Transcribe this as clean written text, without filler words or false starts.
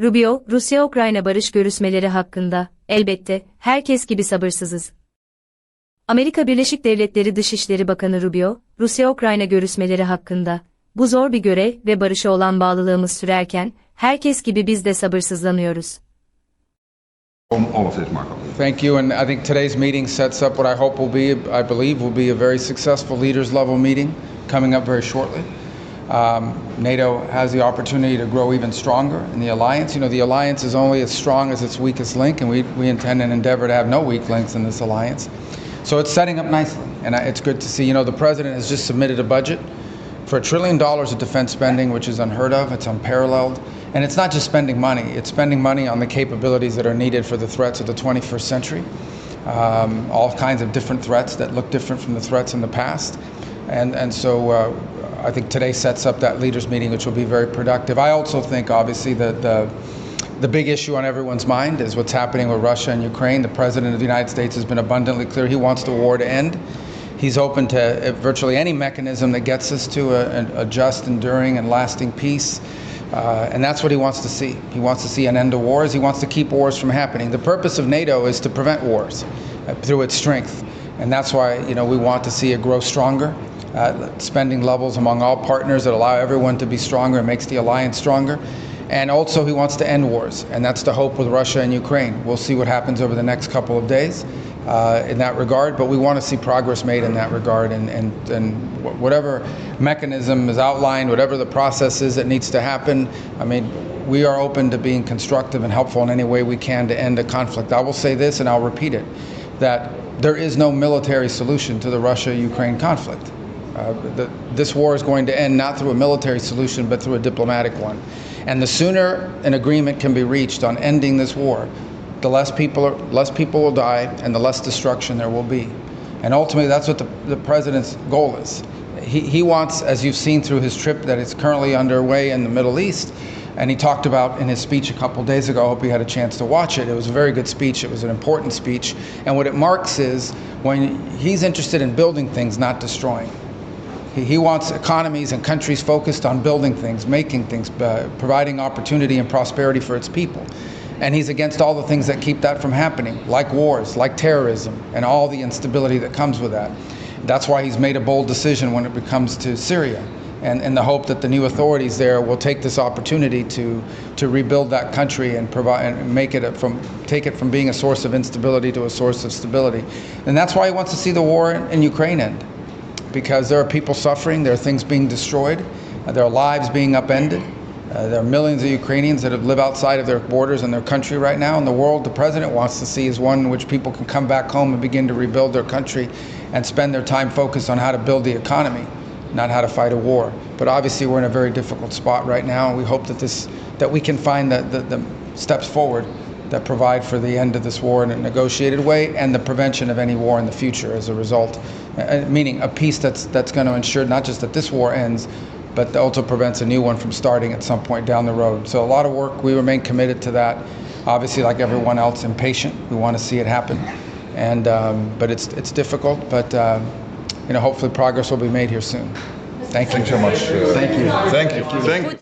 Rubio, Rusya-Ukrayna Barış Görüşmeleri Hakkında, elbette, herkes gibi sabırsızız. Amerika Birleşik Devletleri Dışişleri Bakanı Rubio, Rusya-Ukrayna görüşmeleri hakkında, bu zor bir görev ve barışa olan bağlılığımız sürerken, herkes gibi biz de sabırsızlanıyoruz. Thank you, and I think today's meeting sets up what I hope will be, I believe, will be a very successful leaders level meeting coming up very shortly. NATO has the opportunity to grow even stronger in the alliance. You know, the alliance is only as strong as its weakest link, and we intend and endeavor to have no weak links in this alliance. So it's setting up nicely, and it's good to see. You know, the president has just submitted a budget for $1 trillion of defense spending, which is unheard of, it's unparalleled. And it's not just spending money, it's spending money on the capabilities that are needed for the threats of the 21st century. All kinds of different threats that look different from the threats in the past. And so I think today sets up that leaders meeting, which will be very productive. I also think, obviously, that the big issue on everyone's mind is what's happening with Russia and Ukraine. The President of the United States has been abundantly clear he wants the war to end. He's open to virtually any mechanism that gets us to a just, enduring, and lasting peace. And that's what he wants to see. He wants to see an end to wars. He wants to keep wars from happening. The purpose of NATO is to prevent wars through its strength. And that's why, you know, we want to see it grow stronger. Spending levels among all partners that allow everyone to be stronger and makes the alliance stronger. And also he wants to end wars, and that's the hope with Russia and Ukraine. We'll see what happens over the next couple of days in that regard, but we want to see progress made in that regard, and whatever mechanism is outlined, whatever the process is that needs to happen, I mean, we are open to being constructive and helpful in any way we can to end a conflict. I will say this, and I'll repeat it, that there is no military solution to the Russia-Ukraine conflict. This war is going to end not through a military solution, but through a diplomatic one. And the sooner an agreement can be reached on ending this war, the less people will die, and the less destruction there will be. And ultimately, that's what the president's goal is. He wants, as you've seen through his trip that is currently underway in the Middle East, and he talked about in his speech a couple of days ago, I hope you had a chance to watch it. It was a very good speech. It was an important speech. And what it marks is when he's interested in building things, not destroying. He wants economies and countries focused on building things, making things, providing opportunity and prosperity for its people. And he's against all the things that keep that from happening, like wars, like terrorism, and all the instability that comes with that. That's why he's made a bold decision when it comes to Syria, and in the hope that the new authorities there will take this opportunity to rebuild that country and provide and take it from being a source of instability to a source of stability. And that's why he wants to see the war in Ukraine end. Because there are people suffering, there are things being destroyed, there are lives being upended. There are millions of Ukrainians that live outside of their borders in their country right now. And the world the president wants to see is one in which people can come back home and begin to rebuild their country and spend their time focused on how to build the economy, not how to fight a war. But obviously we're in a very difficult spot right now, and we hope that we can find the steps forward that provide for the end of this war in a negotiated way and the prevention of any war in the future as a result, meaning a peace that's going to ensure not just that this war ends, but also prevents a new one from starting at some point down the road. So a lot of work, we remain committed to that. Obviously, like everyone else, impatient. We want to see it happen, and but it's difficult, but you know, hopefully progress will be made here soon. Thank you so much. Thank you. Thank you.